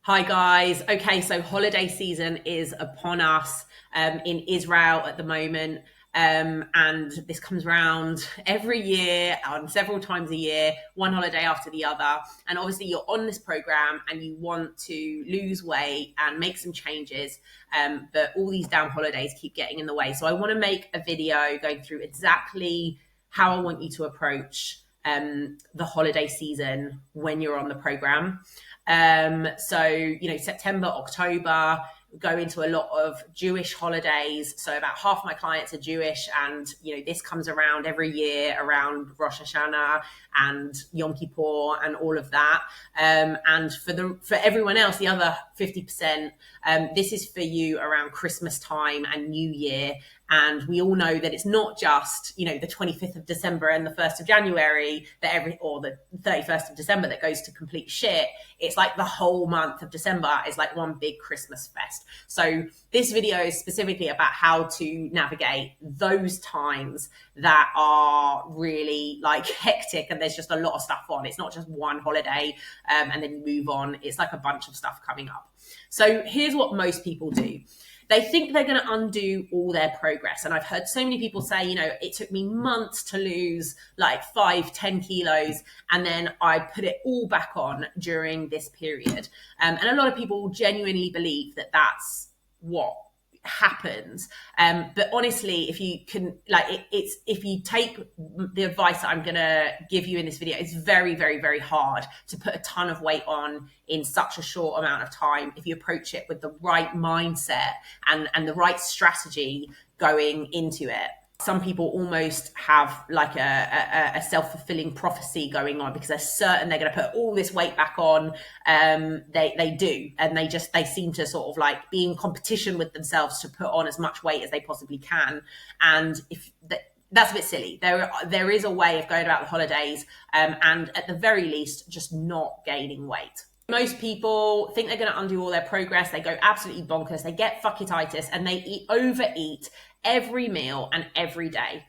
Hi guys. Okay, so holiday season is upon us in Israel at the moment. And this comes around every year, several times a year, one holiday after the other. And obviously, you're on this program and you want to lose weight and make some changes, but all these damn holidays keep getting in the way. So, I want to make a video going through exactly how I want you to approach the holiday season when you're on the program. September, October, go into a lot of Jewish holidays. So about half my clients are Jewish, and this comes around every year around Rosh Hashanah and Yom Kippur and all of that. And for everyone else, the other 50%, this is for you around Christmas time and New Year. And we all know that it's not just, the 25th of December and the 1st of January or the 31st of December that goes to complete shit. It's like the whole month of December is like one big Christmas fest. So this video is specifically about how to navigate those times that are really like hectic and there's just a lot of stuff on. It's not just one holiday and then you move on. It's like a bunch of stuff coming up. So here's what most people do. They think they're going to undo all their progress. And I've heard so many people say, it took me months to lose like 5-10 kilos. And then I put it all back on during this period. And a lot of people genuinely believe that that's what happens. But honestly, if you can, if you take the advice that I'm going to give you in this video, it's very, very, very hard to put a ton of weight on in such a short amount of time if you approach it with the right mindset and the right strategy going into it. Some people almost have like a self-fulfilling prophecy going on because they're certain they're going to put all this weight back on. They do. And they seem to sort of like be in competition with themselves to put on as much weight as they possibly can. And that's a bit silly. There is a way of going about the holidays and at the very least, just not gaining weight. Most people think they're going to undo all their progress. They go absolutely bonkers. They get fuckititis and they overeat every meal and every day.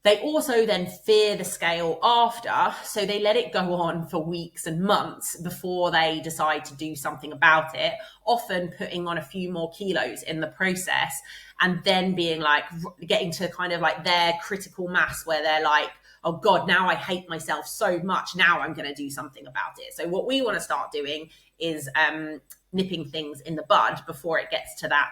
They also then fear the scale after, so they let it go on for weeks and months before they decide to do something about it, often putting on a few more kilos in the process and then being like, getting to kind of like their critical mass where they're like, oh God, now I hate myself so much. Now I'm going to do something about it. So what we want to start doing is nipping things in the bud before it gets to that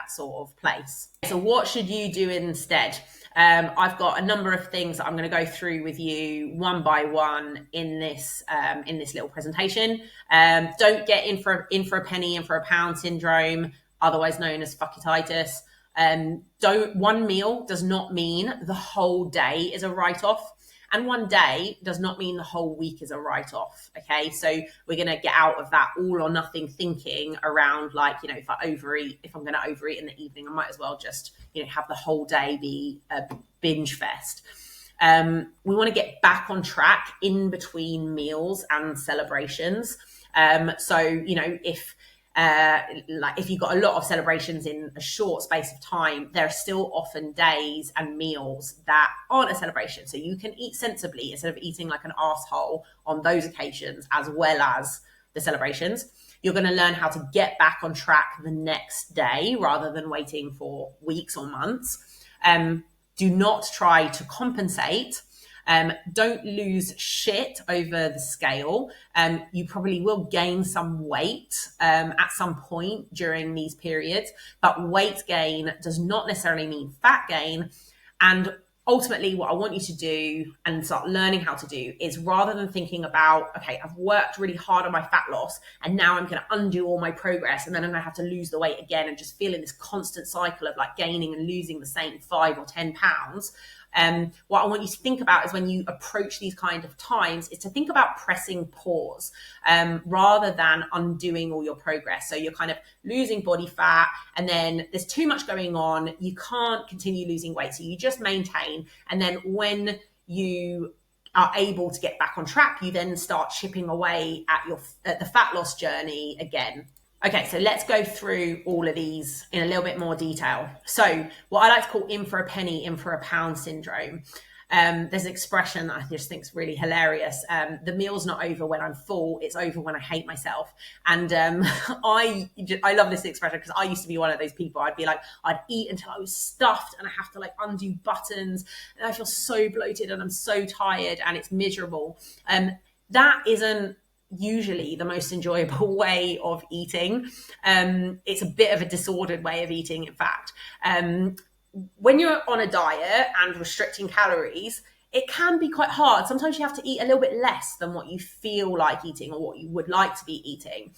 sort of place. So what should you do instead? I've got a number of things that I'm going to go through with you one by one in this little presentation. Don't get in for a penny, in for a pound syndrome, otherwise known as fuckititis. One meal does not mean the whole day is a write-off. And one day does not mean the whole week is a write-off, okay? So we're going to get out of that all or nothing thinking around if I'm going to overeat in the evening, I might as well just, have the whole day be a binge fest. We want to get back on track in between meals and celebrations. If you've got a lot of celebrations in a short space of time, there are still often days and meals that aren't a celebration. So you can eat sensibly instead of eating like an arsehole on those occasions as well as the celebrations. You're going to learn how to get back on track the next day rather than waiting for weeks or months. Do not try to compensate. Don't lose shit over the scale. You probably will gain some weight at some point during these periods, but weight gain does not necessarily mean fat gain. And ultimately, what I want you to do and start learning how to do is rather than thinking about, okay, I've worked really hard on my fat loss and now I'm going to undo all my progress and then I'm going to have to lose the weight again and just feel in this constant cycle of like gaining and losing the same 5 or 10 pounds. What I want you to think about is when you approach these kind of times is to think about pressing pause rather than undoing all your progress. So you're kind of losing body fat and then there's too much going on. You can't continue losing weight. So you just maintain. And then when you are able to get back on track, you then start chipping away at the fat loss journey again. Okay, so let's go through all of these in a little bit more detail. So what I like to call in for a penny, in for a pound syndrome. There's an expression that I just think is really hilarious. The meal's not over when I'm full; it's over when I hate myself. And I love this expression because I used to be one of those people. I'd be like, I'd eat until I was stuffed, and I have to like undo buttons, and I feel so bloated, and I'm so tired, and it's miserable. That isn't usually the most enjoyable way of eating. It's a bit of a disordered way of eating, in fact. When you're on a diet and restricting calories, it can be quite hard. Sometimes you have to eat a little bit less than what you feel like eating or what you would like to be eating.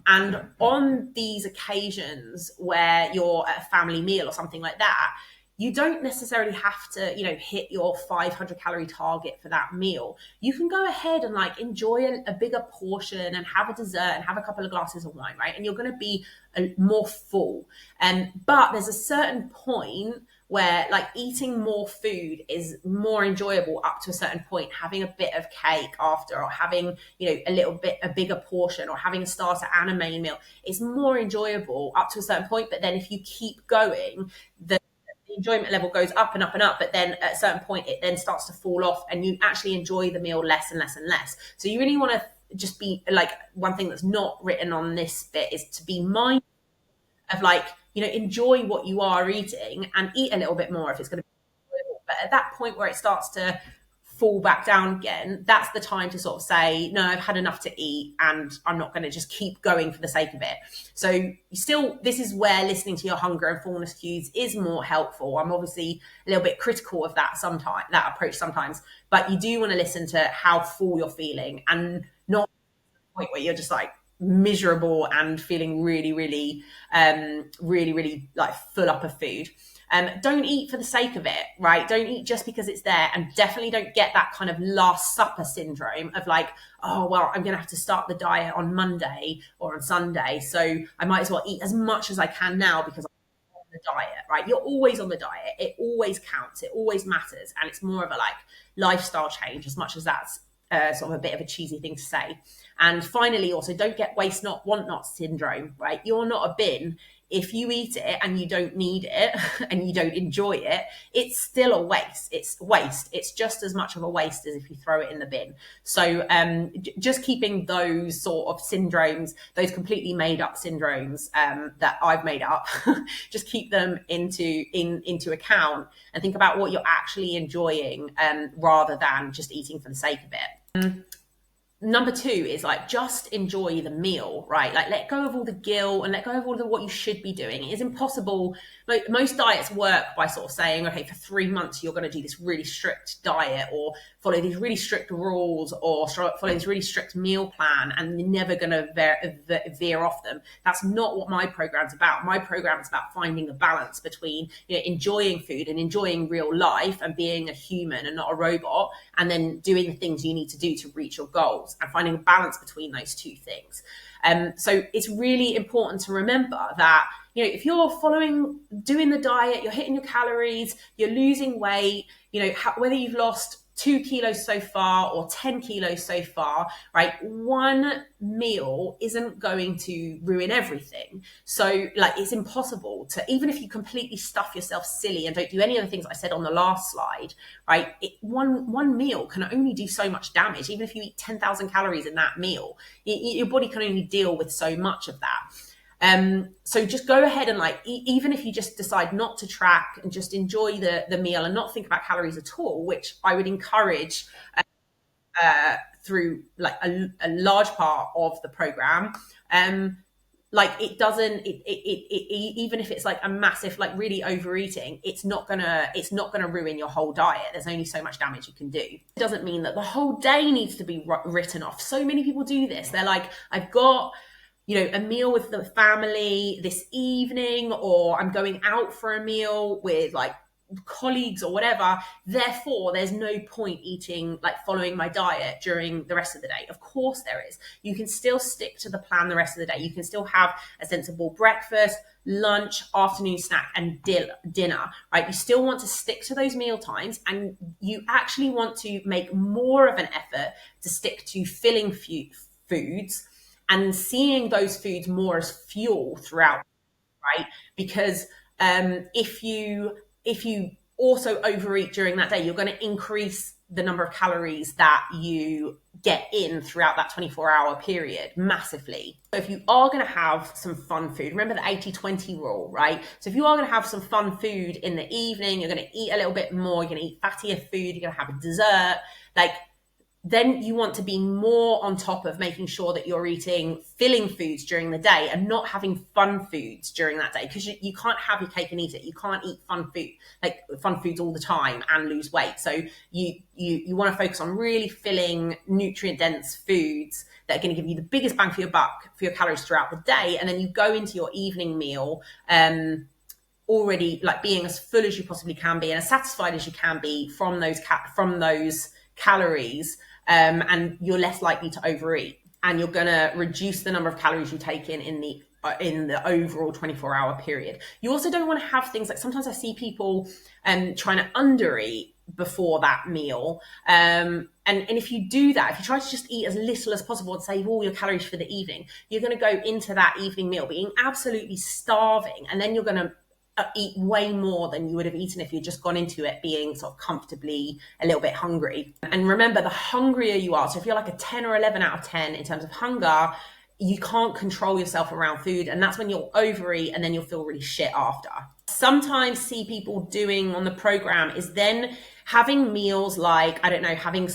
And on these occasions where you're at a family meal or something like that, you don't necessarily have to, hit your 500 calorie target for that meal. You can go ahead and like enjoy a bigger portion and have a dessert and have a couple of glasses of wine, right? And you're going to be more full. But there's a certain point where like eating more food is more enjoyable up to a certain point. Having a bit of cake after, or having, a bigger portion, or having a starter and a main meal is more enjoyable up to a certain point. But then if you keep going, the enjoyment level goes up and up and up, but then at a certain point it then starts to fall off and you actually enjoy the meal less and less and less. So you really want to just be like, one thing that's not written on this bit is to be mindful of like, enjoy what you are eating and eat a little bit more if it's going to be enjoyable. But at that point where it starts to fall back down again, that's the time to sort of say, no, I've had enough to eat and I'm not going to just keep going for the sake of it. So this is where listening to your hunger and fullness cues is more helpful. I'm obviously a little bit critical of that approach sometimes, but you do want to listen to how full you're feeling and not the point where you're just like miserable and feeling really, really, really, really like full up of food. Don't eat for the sake of it, right? Don't eat just because it's there, and definitely don't get that kind of Last Supper syndrome of like, oh, well, I'm going to have to start the diet on Monday or on Sunday, so I might as well eat as much as I can now because I'm on the diet, right? You're always on the diet. It always counts. It always matters. And it's more of a like lifestyle change, as much as that's sort of a bit of a cheesy thing to say. And finally, also, don't get waste not, want not syndrome, right? You're not a bin. If you eat it and you don't need it and you don't enjoy it, it's still a waste. It's waste. It's just as much of a waste as if you throw it in the bin. So just keeping those sort of syndromes, those completely made up syndromes that I've made up, just keep them into account and think about what you're actually enjoying rather than just eating for the sake of it. Number 2 is like, just enjoy the meal, right? Like, let go of all the guilt and let go of all the what you should be doing. It is impossible. Like, most diets work by sort of saying, okay, for 3 months you're going to do this really strict diet or follow these really strict rules or follow this really strict meal plan, and you're never going to veer off them. That's not what my program's about. My program is about finding a balance between enjoying food and enjoying real life and being a human and not a robot, and then doing the things you need to do to reach your goals, and finding a balance between those two things. So it's really important to remember that, if you're doing the diet, you're hitting your calories, you're losing weight, whether you've lost 2 kilos so far or 10 kilos so far, right? One meal isn't going to ruin everything. So like, it's impossible to, even if you completely stuff yourself silly and don't do any of the things I said on the last slide, right? One meal can only do so much damage. Even if you eat 10,000 calories in that meal, your body can only deal with so much of that. So just go ahead and like, even if you just decide not to track and just enjoy the meal and not think about calories at all, which I would encourage through like a large part of the program. Like, it doesn't, even if it's like a massive, like really overeating, it's not gonna ruin your whole diet. There's only so much damage you can do. It doesn't mean that the whole day needs to be written off. So many people do this. They're like, I've got a meal with the family this evening, or I'm going out for a meal with like colleagues or whatever. Therefore, there's no point eating, like following my diet during the rest of the day. Of course there is. You can still stick to the plan the rest of the day. You can still have a sensible breakfast, lunch, afternoon snack, and dinner, right? You still want to stick to those meal times, and you actually want to make more of an effort to stick to filling foods and seeing those foods more as fuel throughout, right? Because if you also overeat during that day, you're going to increase the number of calories that you get in throughout that 24-hour period massively. So if you are going to have some fun food, remember the 80-20 rule, right? So if you are going to have some fun food in the evening, you're going to eat a little bit more, you're going to eat fattier food, you're going to have a dessert, like, then you want to be more on top of making sure that you're eating filling foods during the day and not having fun foods during that day, because you can't have your cake and eat it. You can't eat fun foods all the time and lose weight. So you want to focus on really filling, nutrient dense foods that are going to give you the biggest bang for your buck for your calories throughout the day. And then you go into your evening meal already like being as full as you possibly can be and as satisfied as you can be from those calories. And you're less likely to overeat, and you're going to reduce the number of calories you take in the overall 24-hour period. You also don't want to have things like, sometimes I see people trying to undereat before that meal. And if you do that, if you try to just eat as little as possible and save all your calories for the evening, you're going to go into that evening meal being absolutely starving, and then you're going to eat way more than you would have eaten if you'd just gone into it being sort of comfortably a little bit hungry. And remember, the hungrier you are, so if you're like a 10 or 11 out of 10 in terms of hunger, you can't control yourself around food, and that's when you'll overeat and then you'll feel really shit after. Sometimes see people doing on the program is then having meals like, I don't know, having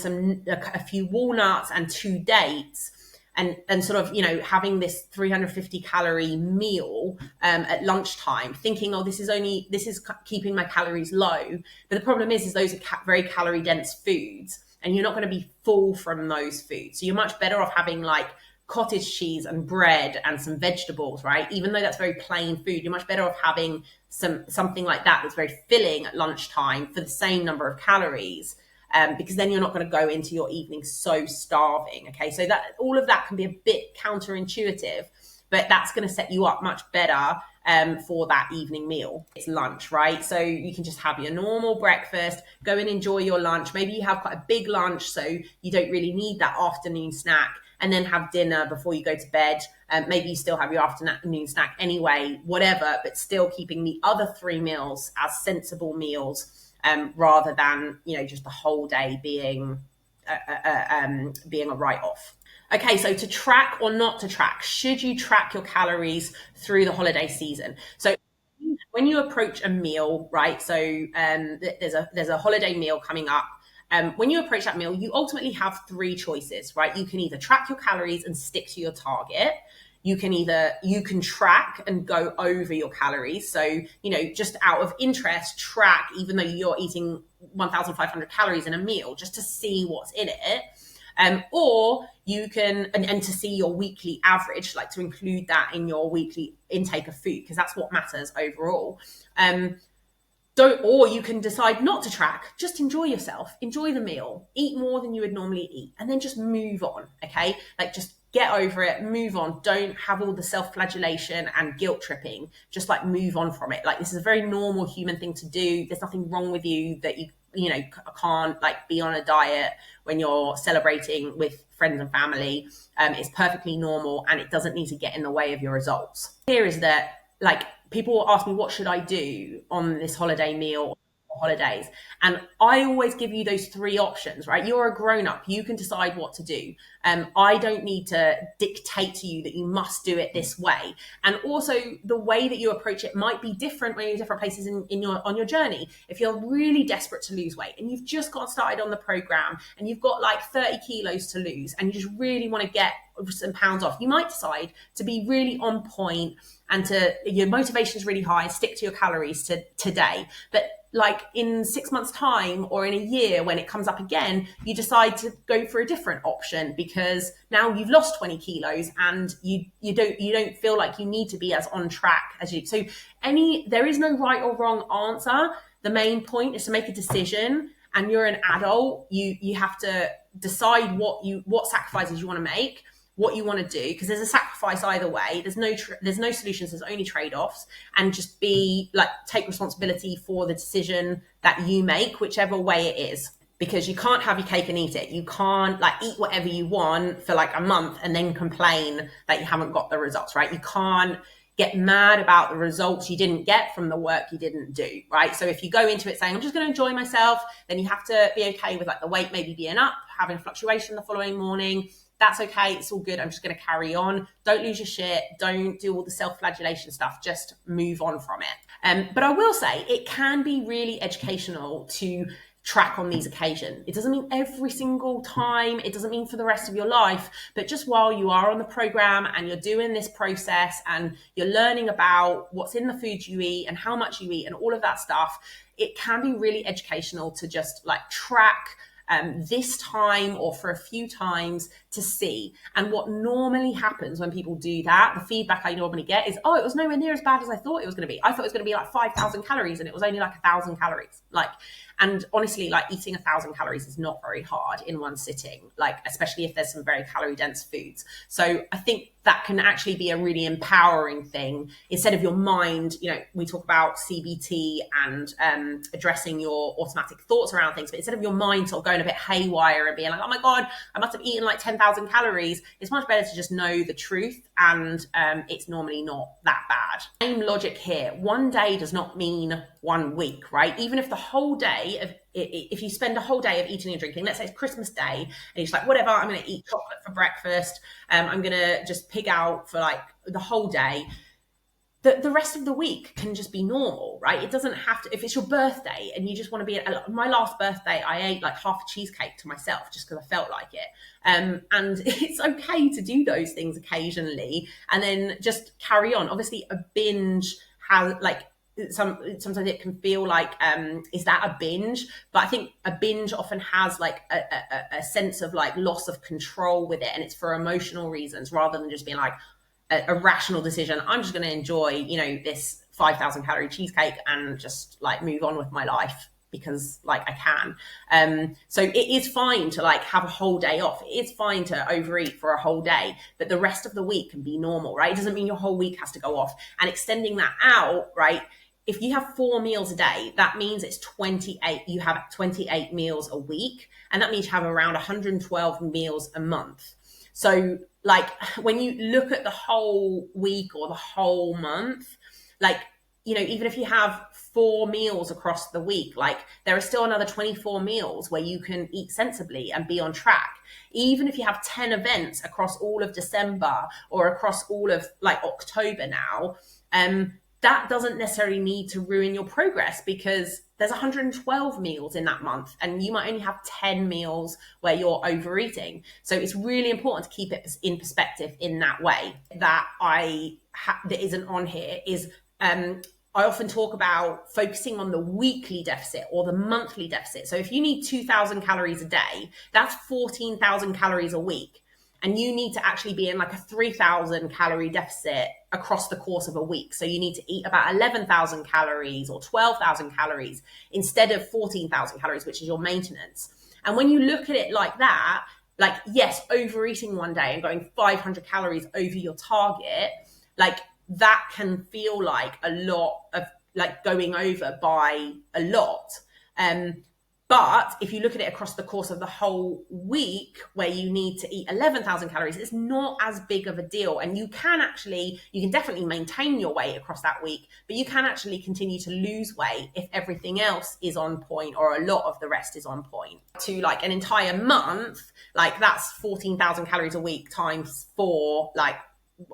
a few walnuts and 2 dates, and sort of, having this 350 calorie meal at lunchtime, thinking, oh, this is keeping my calories low. But the problem is those are very calorie dense foods, and you're not going to be full from those foods. So you're much better off having like cottage cheese and bread and some vegetables, right? Even though that's very plain food, you're much better off having something like that that's very filling at lunchtime for the same number of calories. Because then you're not going to go into your evening so starving. Okay, so that all of that can be a bit counterintuitive, but that's going to set you up much better for that evening meal. It's lunch, right? So you can just have your normal breakfast, go and enjoy your lunch. Maybe you have quite a big lunch, so you don't really need that afternoon snack, and then have dinner before you go to bed. Maybe you still have your afternoon snack anyway, whatever, but still keeping the other 3 meals as sensible meals. Rather than, just the whole day being a write-off. Okay, so to track or not to track, should you track your calories through the holiday season? So when you approach a meal, right? So there's a holiday meal coming up. When you approach that meal, you ultimately have 3 choices, right? You can either track your calories and stick to your target. You can track and go over your calories. So, just out of interest, track, even though you're eating 1,500 calories in a meal, just to see what's in it. Or you can, and to see your weekly average, like to include that in your weekly intake of food, because that's what matters overall. Or you can decide not to track, just enjoy yourself, enjoy the meal, eat more than you would normally eat, and then just move on. Okay. Like, just get over it, move on. Don't have all the self-flagellation and guilt tripping. Just like move on from it. Like, this is a very normal human thing to do. There's nothing wrong with you that you can't like be on a diet when you're celebrating with friends and family. It's perfectly normal, and it doesn't need to get in the way of your results. Here is that, like, people will ask me, what should I do on this holiday meal? Holidays, and I always give you those 3 options, right? You're a grown-up, you can decide what to do. I don't need to dictate to you that you must do it this way. And also, the way that you approach it might be different when you're in different places on your journey. If you're really desperate to lose weight and you've just got started on the program and you've got like 30 kilos to lose and you just really want to get some pounds off, you might decide to be really on point and your motivation is really high, stick to your calories today. But like in 6 months' time or in a year, when it comes up again, you decide to go for a different option because now you've lost 20 kilos and you don't feel like you need to be as on track as you. So there is no right or wrong answer. The main point is to make a decision, and you're an adult. You have to decide what sacrifices you want to make, what you want to do, because there's a sacrifice either way. There's no solutions, there's only trade-offs, and just take responsibility for the decision that you make, whichever way it is, because you can't have your cake and eat it. You can't eat whatever you want for a month and then complain that you haven't got the results, right? You can't get mad about the results you didn't get from the work you didn't do, right? So if you go into it saying, I'm just going to enjoy myself, then you have to be okay with like the weight maybe being up, having a fluctuation the following morning. That's okay. It's all good. I'm just going to carry on. Don't lose your shit. Don't do all the self-flagellation stuff. Just move on from it. But I will say it can be really educational to track on these occasions. It doesn't mean every single time. It doesn't mean for the rest of your life, but just while you are on the program and you're doing this process and you're learning about what's in the food you eat and how much you eat and all of that stuff, it can be really educational to just like track this time or for a few times to see. And what normally happens when people do that, the feedback I normally get is, oh, it was nowhere near as bad as I thought it was going to be. I thought it was going to be like 5,000 calories and it was only like 1,000 calories. And honestly, like eating 1,000 calories is not very hard in one sitting, like especially if there's some very calorie dense foods. So I think that can actually be a really empowering thing instead of your mind. We talk about CBT and addressing your automatic thoughts around things, but instead of your mind sort of going a bit haywire and being like, oh my God, I must have eaten like 10,000 calories. It's much better to just know the truth, and it's normally not that bad. Same logic here. One day does not mean 1 week, right? Even if the whole day if you spend a whole day of eating and drinking, let's say it's Christmas Day, and you're just like, whatever, I'm going to eat chocolate for breakfast. I'm going to just pig out for like the whole day. The rest of the week can just be normal, right? It doesn't have to, if it's your birthday and you just want to be, my last birthday, I ate like half a cheesecake to myself just because I felt like it. And it's okay to do those things occasionally and then just carry on. Obviously a binge has like, sometimes it can feel like, is that a binge? But I think a binge often has like a sense of like loss of control with it. And it's for emotional reasons rather than just being like, a rational decision. I'm just going to enjoy, this 5,000 calorie cheesecake and just like move on with my life because like I can. So it is fine to like have a whole day off. It is fine to overeat for a whole day, but the rest of the week can be normal, right? It doesn't mean your whole week has to go off. And extending that out, right? If you have 4 meals a day, that means it's 28. You have 28 meals a week. And that means you have around 112 meals a month. So like when you look at the whole week or the whole month, like, even if you have 4 meals across the week, like there are still another 24 meals where you can eat sensibly and be on track. Even if you have 10 events across all of December or across all of like October now, that doesn't necessarily need to ruin your progress because there's 112 meals in that month and you might only have 10 meals where you're overeating. So it's really important to keep it in perspective in that way. That isn't on here is I often talk about focusing on the weekly deficit or the monthly deficit. So if you need 2,000 calories a day, that's 14,000 calories a week. And you need to actually be in like a 3,000 calorie deficit across the course of a week. So you need to eat about 11,000 calories or 12,000 calories instead of 14,000 calories, which is your maintenance. And when you look at it like that, like, yes, overeating one day and going 500 calories over your target, like that can feel like a lot of like going over by a lot. But if you look at it across the course of the whole week where you need to eat 11,000 calories, it's not as big of a deal. And you can definitely maintain your weight across that week, but you can actually continue to lose weight if everything else is on point or a lot of the rest is on point. To like an entire month, like that's 14,000 calories a week times 4, like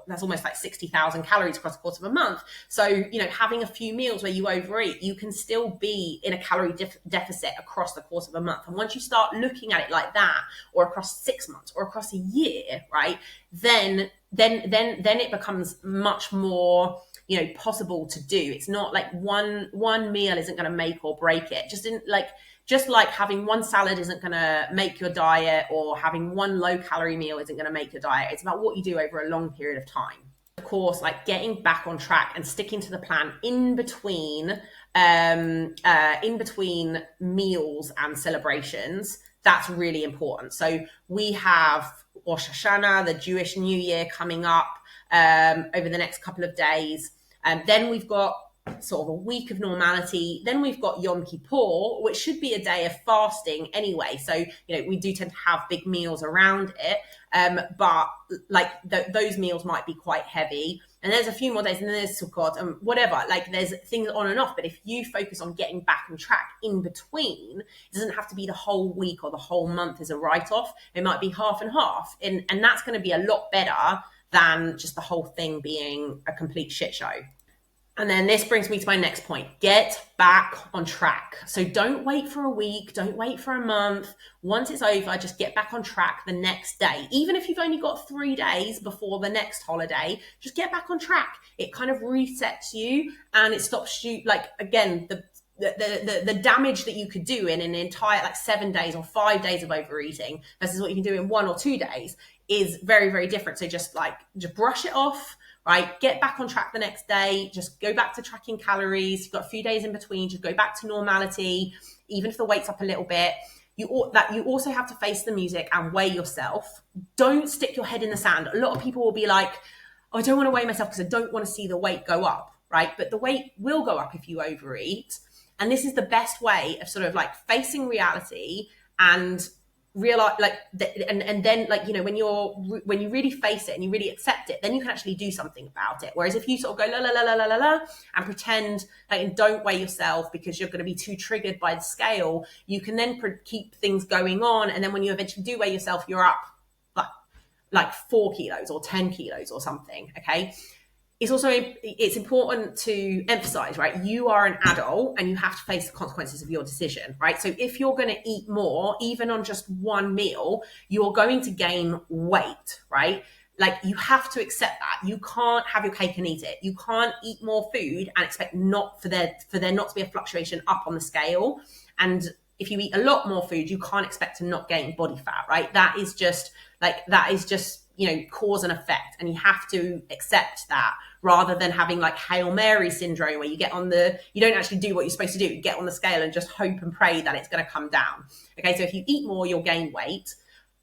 that's almost like 60,000 calories across the course of a month. So, having a few meals where you overeat, you can still be in a calorie deficit across the course of a month. And once you start looking at it like that, or across 6 months or across a year, right, then it becomes much more, possible to do. It's not like one meal isn't going to make or break it. Just like having one salad isn't going to make your diet or having one low calorie meal isn't going to make your diet. It's about what you do over a long period of time. Of course, like getting back on track and sticking to the plan in between meals and celebrations, that's really important. So we have Rosh Hashanah, the Jewish New Year, coming up over the next couple of days. Then we've got sort of a week of normality. Then we've got Yom Kippur, which should be a day of fasting anyway. So, we do tend to have big meals around it. But like those meals might be quite heavy. and there's a few more days, and then there's Sukkot and whatever. Like there's things on and off. But if you focus on getting back on track in between, it doesn't have to be the whole week or the whole month as a write-off. It might be half and half, and that's going to be a lot better than just the whole thing being a complete shit show. And then this brings me to my next point. Get back on track. So don't wait for a week. Don't wait for a month. Once it's over, just get back on track the next day. Even if you've only got 3 days before the next holiday, just get back on track. It kind of resets you and it stops you, like, again, the damage that you could do in an entire, like 7 days or 5 days of overeating versus what you can do in 1 or 2 days is very, very different. So just brush it off. Right, get back on track the next day. Just go back to tracking calories. You've got a few days in between. Just go back to normality, even if the weight's up a little bit. You also have to face the music and weigh yourself. Don't stick your head in the sand. A lot of people will be like, oh, I don't want to weigh myself because I don't want to see the weight go up, right? But the weight will go up if you overeat. And this is the best way of sort of like facing reality and realize, like, and then, like, you know, when you really face it and you really accept it, then you can actually do something about it. Whereas if you sort of go la la la la la la la and pretend, like, and don't weigh yourself because you're going to be too triggered by the scale, you can then keep things going on, and then when you eventually do weigh yourself, you're up like 4 kilos or 10 kilos or something. Okay. It's important to emphasize, right? You are an adult and you have to face the consequences of your decision, right? So if you're going to eat more, even on just one meal, you're going to gain weight, right? Like, you have to accept that. You can't have your cake and eat it. You can't eat more food and expect not for there not to be a fluctuation up on the scale. And if you eat a lot more food, you can't expect to not gain body fat, right? That is just, you know, cause and effect. And you have to accept that, rather than having like Hail Mary syndrome, where you don't actually do what you're supposed to do. You get on the scale and just hope and pray that it's going to come down. Okay. So if you eat more, you'll gain weight.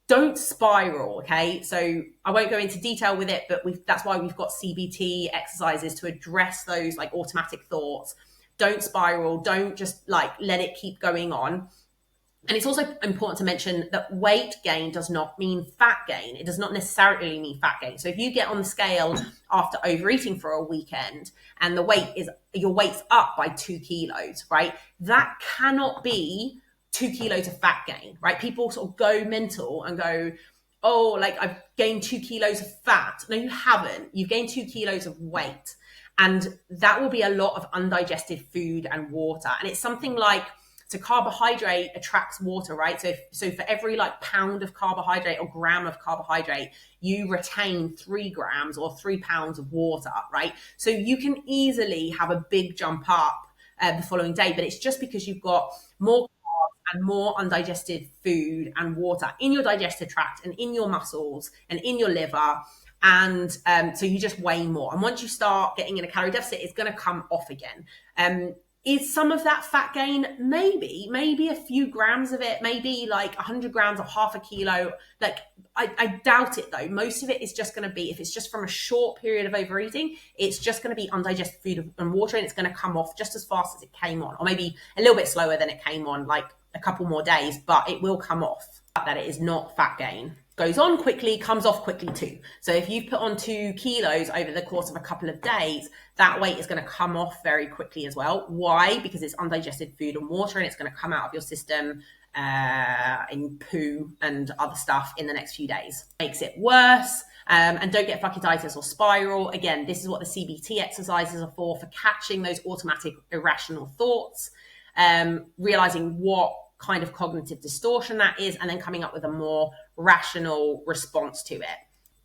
Don't spiral. Okay. So I won't go into detail with it, but that's why we've got CBT exercises to address those like automatic thoughts. Don't spiral. Don't just like let it keep going on. And it's also important to mention that weight gain does not mean fat gain. It does not necessarily mean fat gain. So if you get on the scale after overeating for a weekend and your weight's up by 2 kilos, right? That cannot be 2 kilos of fat gain, right? People sort of go mental and go, oh, like, I've gained 2 kilos of fat. No, you haven't. You've gained 2 kilos of weight. And that will be a lot of undigested food and water. And it's something like, so carbohydrate attracts water, right? So for every like pound of carbohydrate or gram of carbohydrate, you retain 3 grams or 3 pounds of water, right? So you can easily have a big jump up the following day, but it's just because you've got more carbs and more undigested food and water in your digestive tract and in your muscles and in your liver. And so you just weigh more. And once you start getting in a calorie deficit, it's going to come off again. Is some of that fat gain? Maybe a few grams of it, maybe like 100 grams or half a kilo. Like, I doubt it though. Most of it is just going to be, if it's just from a short period of overeating, it's just going to be undigested food and water, and it's going to come off just as fast as it came on, or maybe a little bit slower than it came on, like a couple more days, but it will come off. That it is not fat gain. Goes on quickly, comes off quickly too. So if you've put on 2 kilos over the course of a couple of days, that weight is going to come off very quickly as well. Why? Because it's undigested food and water, and it's going to come out of your system in poo and other stuff in the next few days. Makes it worse. And don't get fasciitis or spiral. Again, this is what the CBT exercises are for catching those automatic irrational thoughts, realizing what kind of cognitive distortion that is, and then coming up with a more rational response to it.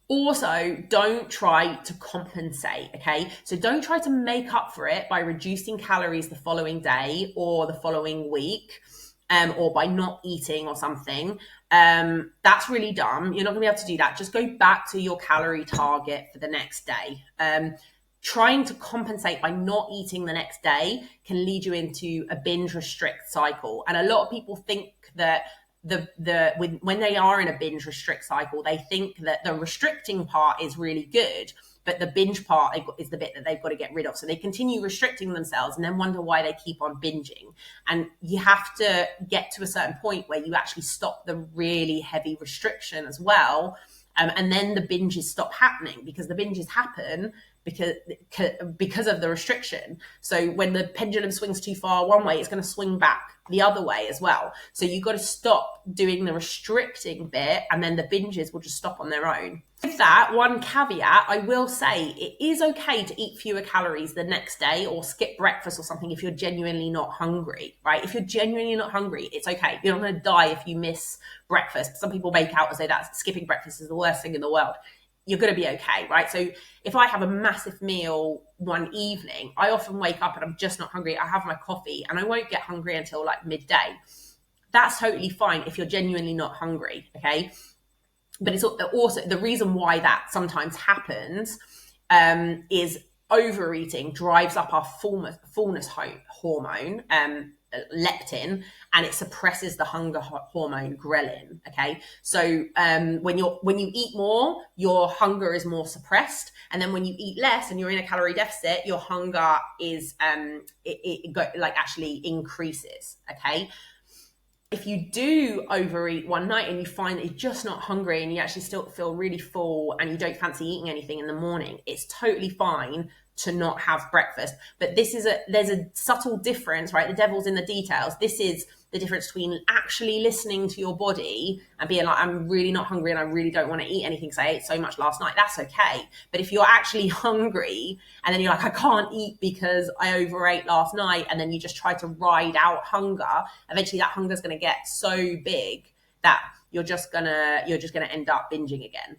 Also, don't try to compensate, okay? So don't try to make up for it by reducing calories the following day or the following week, or by not eating or something. That's really dumb. You're not gonna be able to do that. Just go back to your calorie target for the next day. Trying to compensate by not eating the next day can lead you into a binge restrict cycle. And a lot of people think that when they are in a binge restrict cycle, they think that the restricting part is really good, but the binge part is the bit that they've got to get rid of. So they continue restricting themselves and then wonder why they keep on binging. And you have to get to a certain point where you actually stop the really heavy restriction as well. And then the binges stop happening, because the binges happen because of the restriction. So when the pendulum swings too far one way, it's going to swing back the other way as well. So you've got to stop doing the restricting bit, and then the binges will just stop on their own. With that, one caveat, I will say it is okay to eat fewer calories the next day or skip breakfast or something if you're genuinely not hungry, right? If you're genuinely not hungry, it's okay. You're not going to die if you miss breakfast. Some people make out and say that skipping breakfast is the worst thing in the world. You're going to be okay, right? So if I have a massive meal one evening, I often wake up and I'm just not hungry. I have my coffee and I won't get hungry until like midday. That's totally fine if you're genuinely not hungry, okay? But it's also the reason why that sometimes happens is overeating drives up our fullness hormone, leptin, and it suppresses the hunger hormone ghrelin. Okay, so when you eat more, your hunger is more suppressed, and then when you eat less and you're in a calorie deficit, your hunger is actually increases. Okay. If you do overeat one night and you find that you're just not hungry and you actually still feel really full and you don't fancy eating anything in the morning, it's totally fine to not have breakfast. But there's a subtle difference, right? The devil's in the details. This is the difference between actually listening to your body and being like, I'm really not hungry and I really don't want to eat anything because I ate so much last night. That's okay. But if you're actually hungry and then you're like, I can't eat because I overate last night, and then you just try to ride out hunger, eventually that hunger is going to get so big that you're just gonna end up binging again.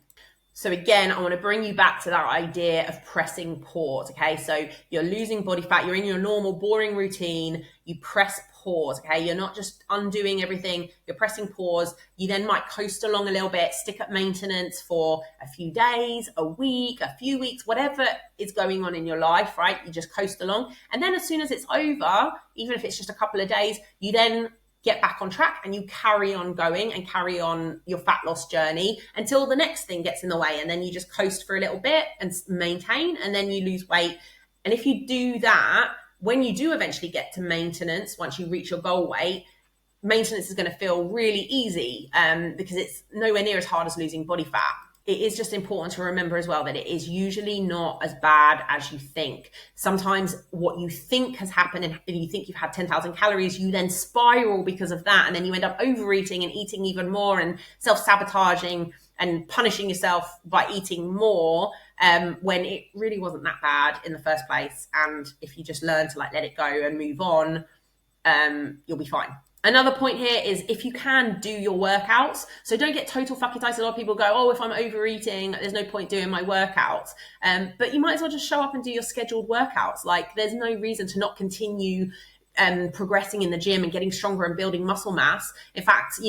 So again, I want to bring you back to that idea of pressing pause. Okay, so you're losing body fat, you're in your normal boring routine, you press pause. Okay, you're not just undoing everything, you're pressing pause. You then might coast along a little bit, stick at maintenance for a few days, a week, a few weeks, whatever is going on in your life, right? You just coast along, and then as soon as it's over, even if it's just a couple of days, you then get back on track and you carry on going and carry on your fat loss journey until the next thing gets in the way. And then you just coast for a little bit and maintain, and then you lose weight. And if you do that, when you do eventually get to maintenance, once you reach your goal weight, maintenance is going to feel really easy because it's nowhere near as hard as losing body fat. It is just important to remember as well that it is usually not as bad as you think. Sometimes what you think has happened, and you think you've had 10,000 calories, you then spiral because of that. And then you end up overeating and eating even more and self-sabotaging and punishing yourself by eating more when it really wasn't that bad in the first place. And if you just learn to let it go and move on, you'll be fine. Another point here is if you can, do your workouts. So don't get total fuckititis. A lot of people go, oh, if I'm overeating, there's no point doing my workouts. But you might as well just show up and do your scheduled workouts. Like there's no reason to not continue progressing in the gym and getting stronger and building muscle mass. In fact,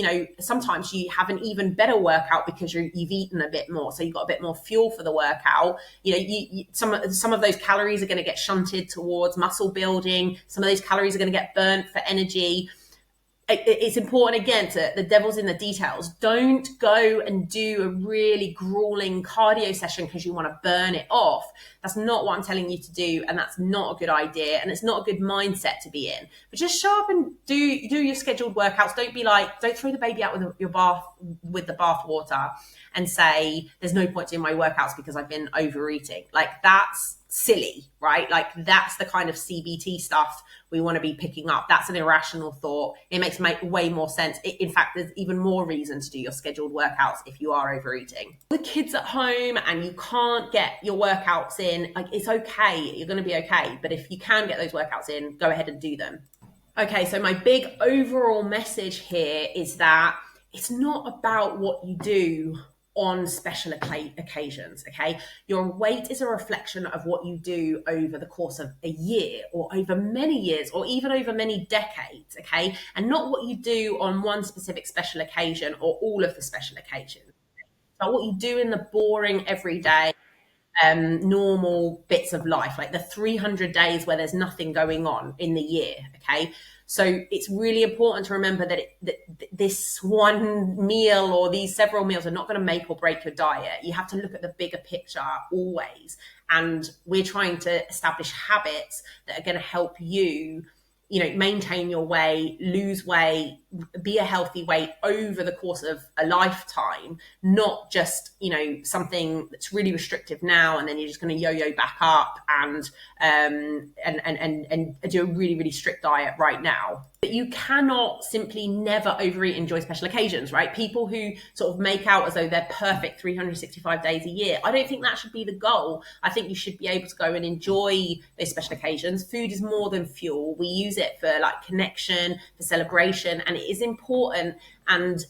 sometimes you have an even better workout because you've eaten a bit more. So you've got a bit more fuel for the workout. Some of those calories are going to get shunted towards muscle building. Some of those calories are going to get burnt for energy. It's important, again, the devil's in the details. Don't go and do a really grueling cardio session because you want to burn it off. That's not what I'm telling you to do, and that's not a good idea, and it's not a good mindset to be in. But just show up and do your scheduled workouts. Don't throw the baby out with the bath water and say there's no point in my workouts because I've been overeating. Like that's silly, right? Like that's the kind of CBT stuff we want to be picking up. That's an irrational thought. It makes way more sense. In fact, there's even more reason to do your scheduled workouts if you are overeating. The kids at home and you can't get your workouts in, like it's okay. You're going to be okay. But if you can get those workouts in, go ahead and do them. Okay, so my big overall message here is that it's not about what you do on special occasions, okay? Your weight is a reflection of what you do over the course of a year or over many years or even over many decades, okay? And not what you do on one specific special occasion or all of the special occasions. But what you do in the boring everyday normal bits of life, like the 300 days where there's nothing going on in the year, okay? So it's really important to remember that this one meal or these several meals are not going to make or break your diet. You have to look at the bigger picture always. And we're trying to establish habits that are going to help you, maintain your weight, lose weight, be a healthy weight over the course of a lifetime, not just, something that's really restrictive now and then you're just going to yo-yo back up and do a really, really strict diet right now. But you cannot simply never overeat and enjoy special occasions, right? People who sort of make out as though they're perfect 365 days a year, I don't think that should be the goal. I think you should be able to go and enjoy those special occasions. Food is more than fuel. We use it for like connection, for celebration, and it is important and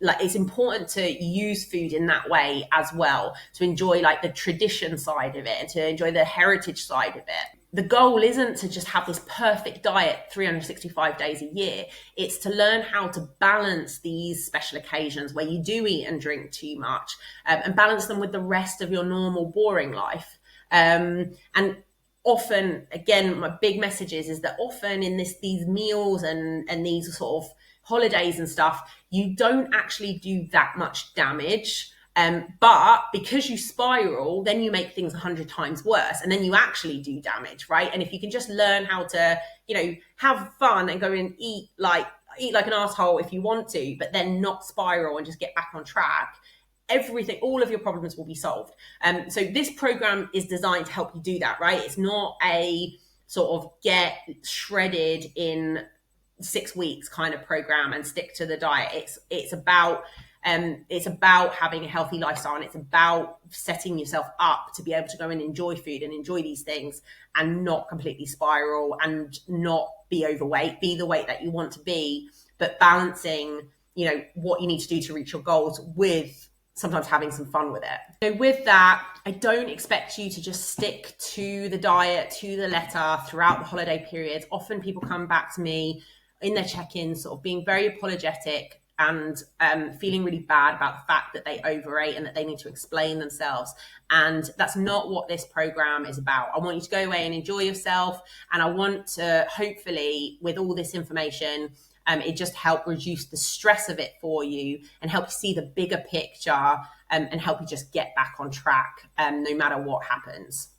like it's important to use food in that way as well, to enjoy like the tradition side of it and to enjoy the heritage side of it. The goal isn't to just have this perfect diet 365 days a year. It's to learn how to balance these special occasions where you do eat and drink too much, and balance them with the rest of your normal boring life. And often, again, my big message is that often in these meals and these sort of holidays and stuff, you don't actually do that much damage. But because you spiral, then you make things 100 times worse, and then you actually do damage, right? And if you can just learn how to, have fun and go and eat like an asshole if you want to, but then not spiral and just get back on track, all of your problems will be solved. So this program is designed to help you do that, right? It's not a sort of get shredded in 6 weeks kind of program and stick to the diet. It's about having a healthy lifestyle, and it's about setting yourself up to be able to go and enjoy food and enjoy these things and not completely spiral and not be overweight, be the weight that you want to be, but balancing, what you need to do to reach your goals with sometimes having some fun with it. So with that, I don't expect you to just stick to the diet, to the letter throughout the holiday periods. Often people come back to me in their check-ins sort of being very apologetic and feeling really bad about the fact that they overate and that they need to explain themselves. And that's not what this program is about. I want you to go away and enjoy yourself. And I want to, hopefully, with all this information, it just help reduce the stress of it for you and help you see the bigger picture, and help you just get back on track, no matter what happens.